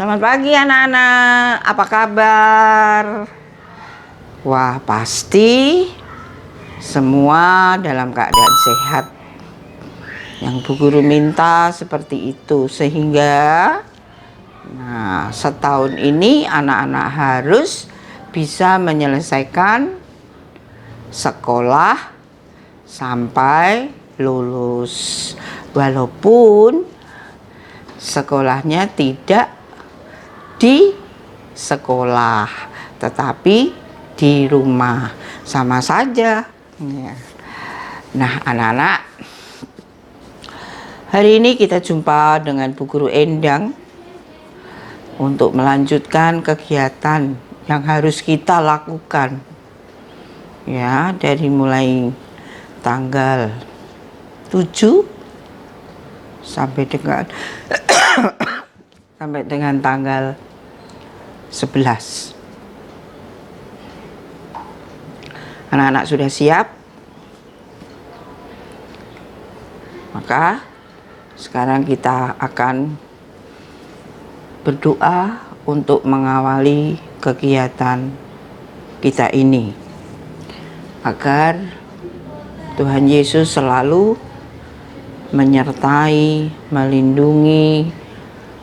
Selamat pagi anak-anak, apa kabar? Wah, pasti semua dalam keadaan sehat. Yang Bu Guru minta seperti itu, sehingga setahun ini anak-anak harus bisa menyelesaikan sekolah sampai lulus. Walaupun sekolahnya tidak di sekolah, tetapi di rumah, sama saja. Nah, anak-anak, hari ini kita jumpa dengan Bu Guru Endang untuk melanjutkan kegiatan yang harus kita lakukan. Ya, dari mulai tanggal 7 sampai dengan tanggal 11. Anak-anak sudah siap? Maka sekarang kita akan berdoa untuk mengawali kegiatan kita ini, agar Tuhan Yesus selalu menyertai, melindungi,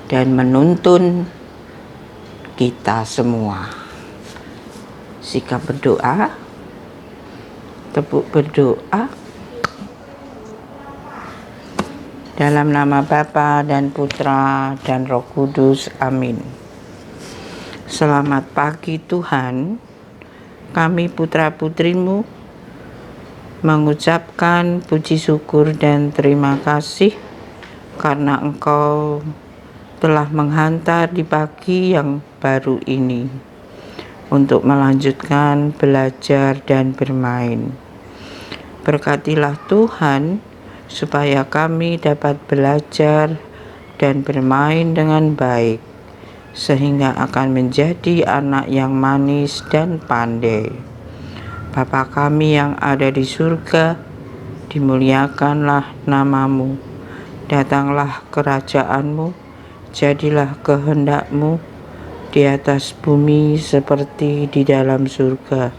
dan menuntun kita semua. Sikap berdoa, tepuk berdoa. Dalam nama Bapa dan Putra dan Roh Kudus, amin. Selamat pagi Tuhan, kami putra-putrimu mengucapkan puji syukur dan terima kasih karena Engkau telah menghantar di pagi yang baru ini untuk melanjutkan belajar dan bermain. Berkatilah Tuhan supaya kami dapat belajar dan bermain dengan baik, sehingga akan menjadi anak yang manis dan pandai. Bapa kami yang ada di surga, dimuliakanlah namamu, datanglah kerajaanmu, jadilah kehendak-Mu di atas bumi seperti di dalam surga.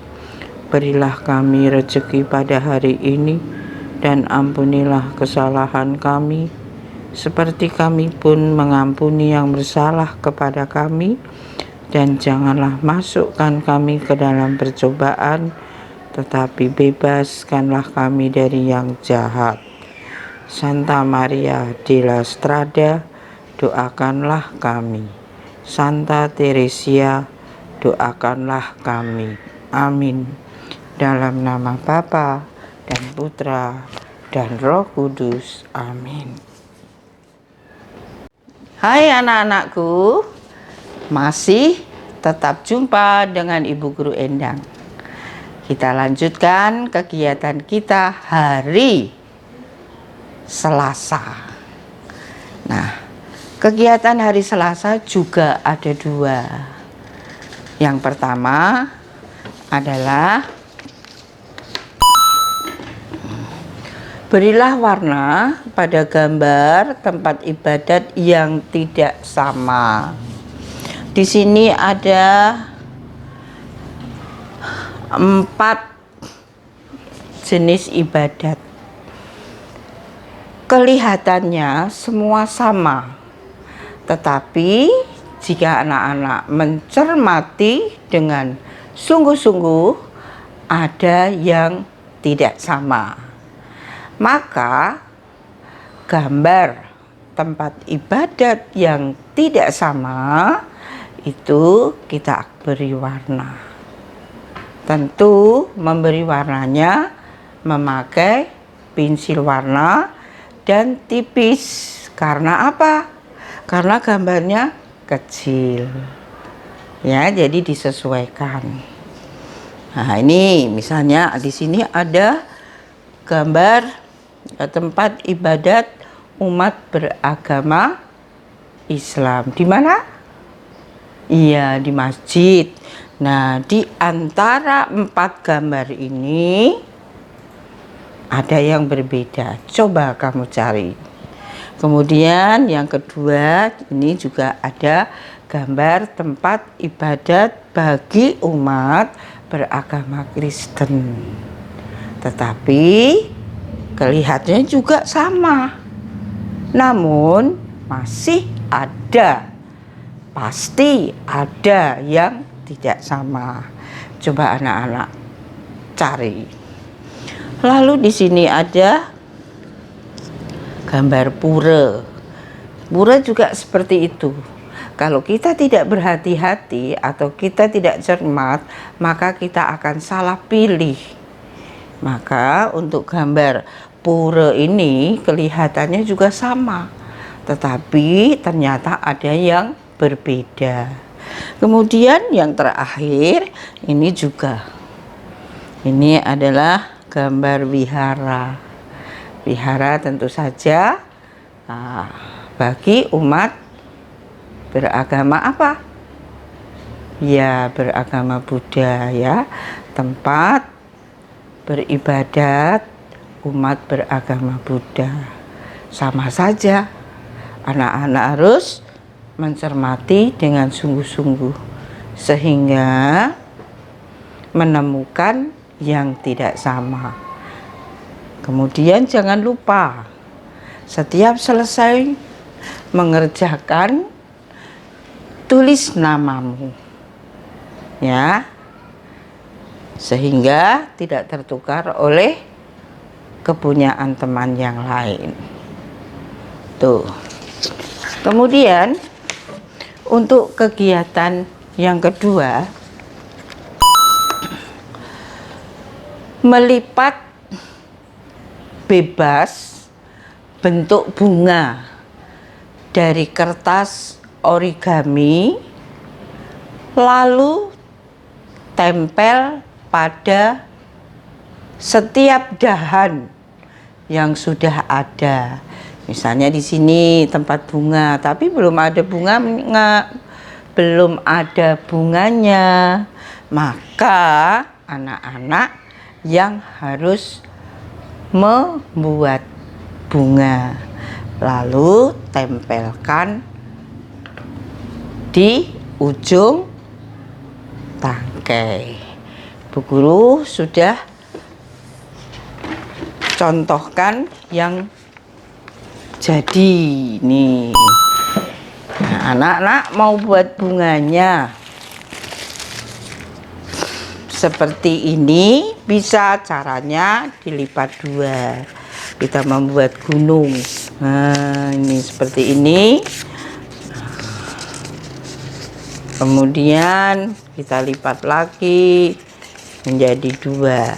Berilah kami rezeki pada hari ini, dan ampunilah kesalahan kami, seperti kami pun mengampuni yang bersalah kepada kami. Dan janganlah masukkan kami ke dalam percobaan, tetapi bebaskanlah kami dari yang jahat. Santa Maria della Strada, doakanlah kami. Santa Teresia, doakanlah kami. Amin. Dalam nama Bapa dan Putra dan Roh Kudus. Amin. Hai anak-anakku, masih tetap jumpa dengan Ibu Guru Endang. Kita lanjutkan kegiatan kita hari Selasa. Nah, kegiatan hari Selasa juga ada dua. Yang pertama adalah berilah warna pada gambar tempat ibadat yang tidak sama. Di sini ada 4 jenis ibadat. Kelihatannya semua sama, tetapi jika anak-anak mencermati dengan sungguh-sungguh, ada yang tidak sama. Maka gambar tempat ibadat yang tidak sama itu kita beri warna. Tentu memberi warnanya memakai pensil warna dan tipis. Karena apa? Karena gambarnya kecil. Ya, jadi disesuaikan. Nah, ini misalnya di sini ada gambar tempat ibadat umat beragama Islam. Di mana? Iya, di masjid. Nah, di antara 4 gambar ini ada yang berbeda. Coba kamu cari. Kemudian yang kedua, ini juga ada gambar tempat ibadat bagi umat beragama Kristen. Tetapi kelihatannya juga sama. Namun masih ada, pasti ada yang tidak sama. Coba anak-anak cari. Lalu di sini ada gambar pura. Pura juga seperti itu. Kalau kita tidak berhati-hati atau kita tidak cermat, maka kita akan salah pilih. Maka untuk gambar pura ini kelihatannya juga sama, tetapi ternyata ada yang berbeda. Kemudian yang terakhir ini juga. Ini adalah gambar wihara. Wihara tentu saja bagi umat beragama apa? Ya, beragama Buddha ya. Tempat beribadat umat beragama Buddha. Sama saja. Anak-anak harus mencermati dengan sungguh-sungguh sehingga menemukan yang tidak sama. Kemudian jangan lupa setiap selesai mengerjakan, tulis namamu ya, sehingga tidak tertukar oleh kepunyaan teman yang lain. Tuh. Kemudian untuk kegiatan yang kedua, melipat bebas bentuk bunga dari kertas origami, lalu tempel pada setiap dahan yang sudah ada. Misalnya di sini tempat bunga, tapi belum ada belum ada bunganya, maka anak-anak yang harus membuat bunga, lalu tempelkan di ujung tangkai. Bu Guru sudah contohkan yang jadi nih. Nah, anak-anak mau buat bunganya seperti ini, bisa caranya dilipat dua. Kita membuat gunung. Nah, ini seperti ini. Kemudian kita lipat lagi menjadi dua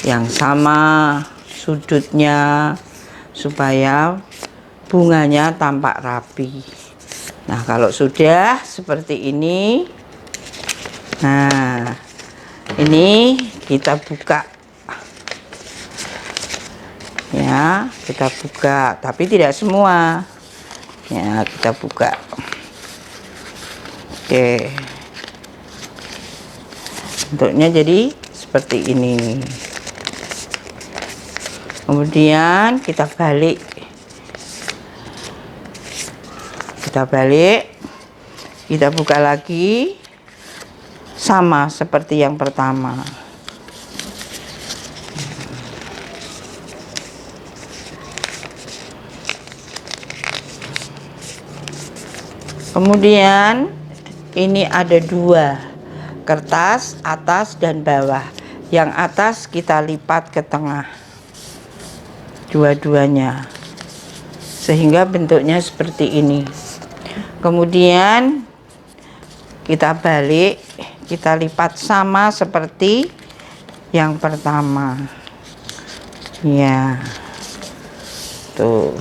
yang sama sudutnya supaya bunganya tampak rapi. Nah, kalau sudah seperti ini, nah ini kita buka ya, kita buka, tapi tidak semua ya, kita buka. Oke, bentuknya jadi seperti ini. Kemudian kita balik, kita buka lagi sama seperti yang pertama. Kemudian ini ada dua kertas, atas dan bawah. Yang atas kita lipat ke tengah dua-duanya sehingga bentuknya seperti ini. Kemudian kita balik, kita lipat sama seperti yang pertama ya, tuh,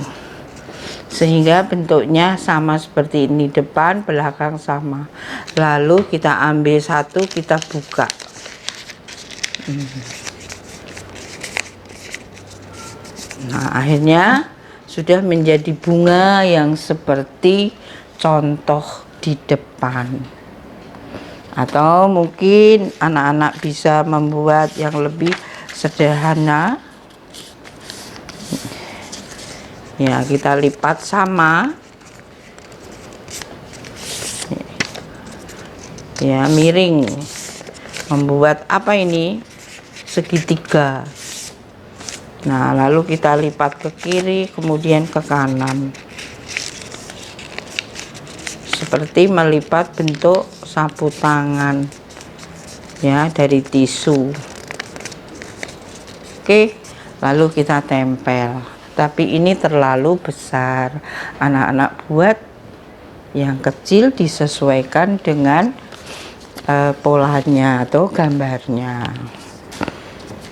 sehingga bentuknya sama seperti ini, depan belakang sama. Lalu kita ambil satu, kita buka. Nah, akhirnya sudah menjadi bunga yang seperti contoh di depan. Atau mungkin anak-anak bisa membuat yang lebih sederhana. Ya, kita lipat sama ya, miring. Membuat apa ini? Segitiga. Nah, lalu kita lipat ke kiri, kemudian ke kanan. Seperti melipat bentuk sapu tangan, ya, dari tisu. Oke, lalu kita tempel. Tapi ini terlalu besar. Anak-anak buat yang kecil, disesuaikan dengan polanya atau gambarnya.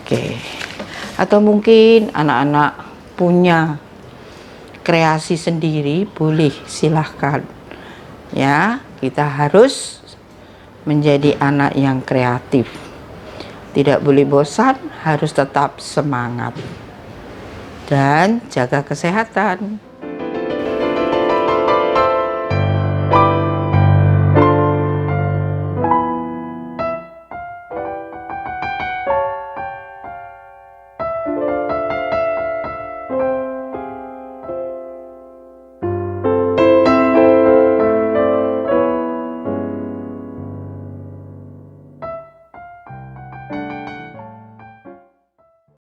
Oke. Atau mungkin anak-anak punya kreasi sendiri, boleh, silahkan. Ya, kita harus menjadi anak yang kreatif. Tidak boleh bosan, harus tetap semangat. Dan jaga kesehatan.